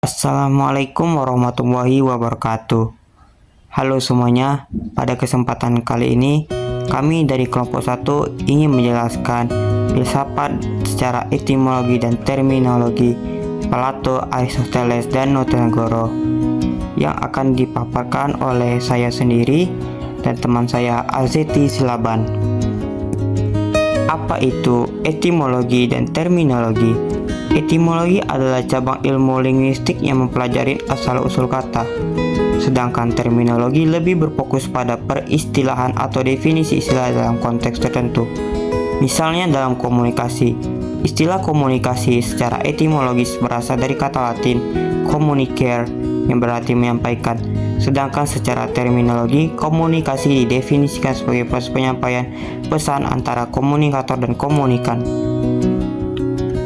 Assalamualaikum warahmatullahi wabarakatuh. Halo semuanya, pada kesempatan kali ini kami dari kelompok 1 ingin menjelaskan filsafat secara etimologi dan terminologi Plato, Aristoteles, dan Notonegoro yang akan dipaparkan oleh saya sendiri dan teman saya Azeti Silaban. Apa itu etimologi dan terminologi? Etimologi adalah cabang ilmu linguistik yang mempelajari asal-usul kata, sedangkan terminologi lebih berfokus pada peristilahan atau definisi istilah dalam konteks tertentu. Misalnya dalam komunikasi, istilah komunikasi secara etimologis berasal dari kata Latin communicare yang berarti menyampaikan, sedangkan secara terminologi komunikasi didefinisikan sebagai proses penyampaian pesan antara komunikator dan komunikan.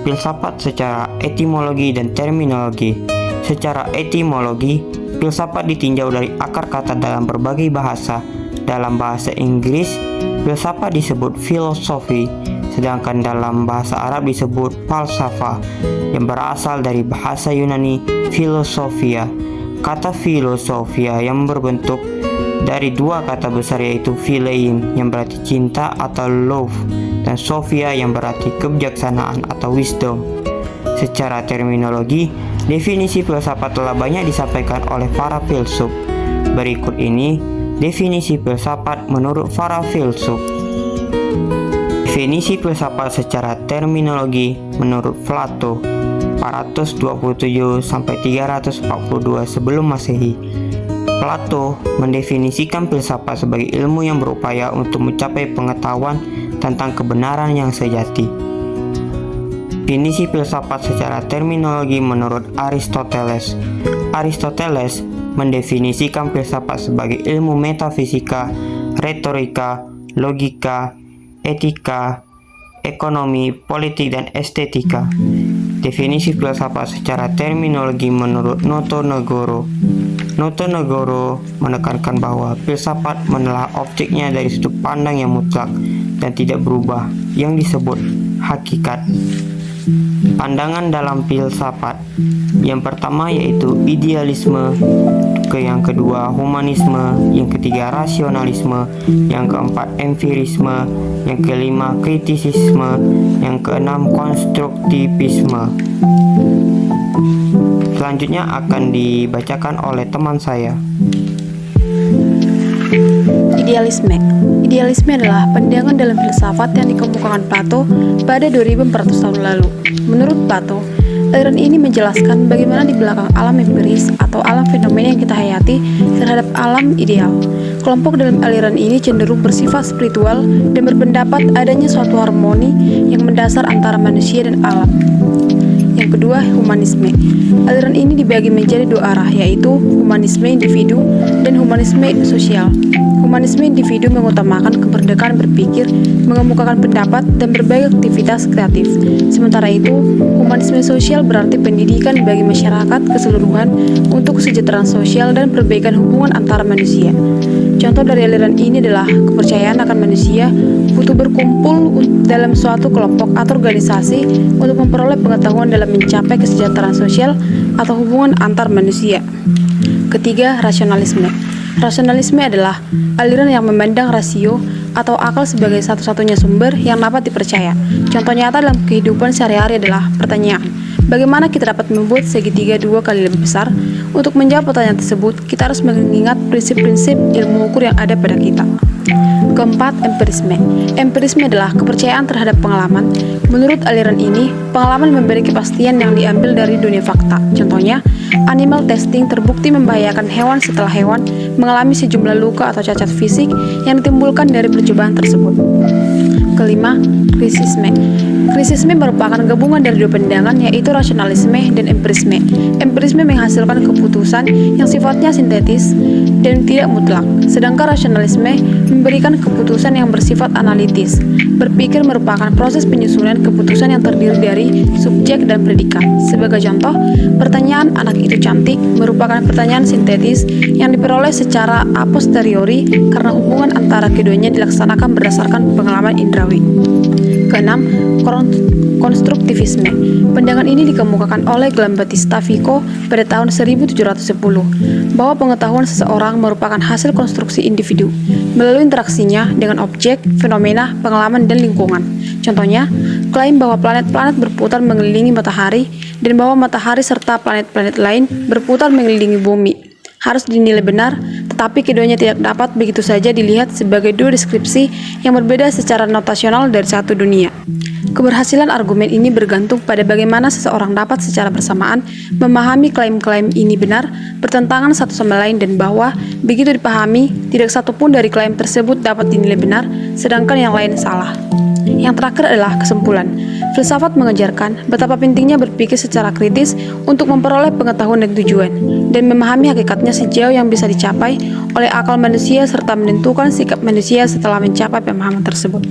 Filsafat secara etimologi dan terminologi. Secara etimologi, filsafat ditinjau dari akar kata dalam berbagai bahasa. Dalam bahasa Inggris, filsafat disebut filosofi, sedangkan dalam bahasa Arab disebut falsafah, yang berasal dari bahasa Yunani filosofia. Kata filosofia yang berbentuk dari dua kata besar yaitu philein yang berarti cinta atau love, dan sophia yang berarti kebijaksanaan atau wisdom. Secara terminologi, definisi filsafat telah banyak disampaikan oleh para filsuf. Berikut ini definisi filsafat menurut para filsuf. Definisi filsafat secara terminologi menurut Plato 427 sampai 342 sebelum Masehi. Plato mendefinisikan filsafat sebagai ilmu yang berupaya untuk mencapai pengetahuan tentang kebenaran yang sejati. Definisi filsafat secara terminologi menurut Aristoteles. Aristoteles mendefinisikan filsafat sebagai ilmu metafisika, retorika, logika, etika, ekonomi, politik, dan estetika. Definisi filsafat secara terminologi menurut Notonegoro. Notonegoro menekankan bahwa filsafat menelaah objeknya dari sudut pandang yang mutlak dan tidak berubah, yang disebut hakikat. Pandangan dalam filsafat yang pertama yaitu idealisme, yang kedua humanisme, yang ketiga rasionalisme, yang keempat empirisme, yang kelima kritisisme, yang keenam konstruktivisme. Selanjutnya akan dibacakan oleh teman saya. Idealisme. Idealisme adalah pandangan dalam filsafat yang dikemukakan Plato pada 2400 tahun lalu. Menurut Plato, aliran ini menjelaskan bagaimana di belakang alam empiris atau alam fenomena yang kita hayati terhadap alam ideal. Kelompok dalam aliran ini cenderung bersifat spiritual dan berpendapat adanya suatu harmoni yang mendasar antara manusia dan alam. Yang kedua, humanisme. Aliran ini dibagi menjadi dua arah, yaitu humanisme individu dan humanisme sosial. Humanisme individu mengutamakan kemerdekaan berpikir, mengemukakan pendapat, dan berbagai aktivitas kreatif. Sementara itu, humanisme sosial berarti pendidikan bagi masyarakat keseluruhan untuk kesejahteraan sosial dan perbaikan hubungan antara manusia. Contoh dari aliran ini adalah kepercayaan akan manusia butuh berkumpul dalam suatu kelompok atau organisasi untuk memperoleh pengetahuan dalam mencapai kesejahteraan sosial atau hubungan antar manusia. Ketiga, rasionalisme. Rasionalisme adalah aliran yang memandang rasio atau akal sebagai satu-satunya sumber yang dapat dipercaya. Contoh nyata dalam kehidupan sehari-hari adalah pertanyaan, bagaimana kita dapat membuat segitiga 2 kali lebih besar? Untuk menjawab pertanyaan tersebut, kita harus mengingat prinsip-prinsip ilmu ukur yang ada pada kita. Keempat, empirisme. Empirisme adalah kepercayaan terhadap pengalaman. Menurut aliran ini, pengalaman memberi kepastian yang diambil dari dunia fakta. Contohnya, animal testing terbukti membahayakan hewan setelah hewan mengalami sejumlah luka atau cacat fisik yang ditimbulkan dari percobaan tersebut. Kelima, krisisme. Krisisme merupakan gabungan dari dua pandangan, yaitu rasionalisme dan empirisme. Empirisme menghasilkan keputusan yang sifatnya sintetis dan tidak mutlak, sedangkan rasionalisme memberikan keputusan yang bersifat analitis. Berpikir merupakan proses penyusunan keputusan yang terdiri dari subjek dan predikat. Sebagai contoh, pertanyaan "anak itu cantik" merupakan pertanyaan sintetis yang diperoleh secara a posteriori karena hubungan antara keduanya dilaksanakan berdasarkan pengalaman indrawi. Keenam, konstruktivisme. Pandangan ini dikemukakan oleh Giambattista Vico pada tahun 1710, bahwa pengetahuan seseorang merupakan hasil konstruksi individu melalui interaksinya dengan objek, fenomena, pengalaman, dan lingkungan. Contohnya, klaim bahwa planet-planet berputar mengelilingi matahari dan bahwa matahari serta planet-planet lain berputar mengelilingi bumi harus dinilai benar, tetapi keduanya tidak dapat begitu saja dilihat sebagai dua deskripsi yang berbeda secara notasional dari satu dunia. Keberhasilan argumen ini bergantung pada bagaimana seseorang dapat secara bersamaan memahami klaim-klaim ini benar, bertentangan satu sama lain, dan bahwa begitu dipahami, tidak satu pun dari klaim tersebut dapat dinilai benar, sedangkan yang lain salah. Yang terakhir adalah kesimpulan. Filsafat mengajarkan betapa pentingnya berpikir secara kritis untuk memperoleh pengetahuan dan tujuan, dan memahami hakikatnya sejauh yang bisa dicapai oleh akal manusia serta menentukan sikap manusia setelah mencapai pemahaman tersebut.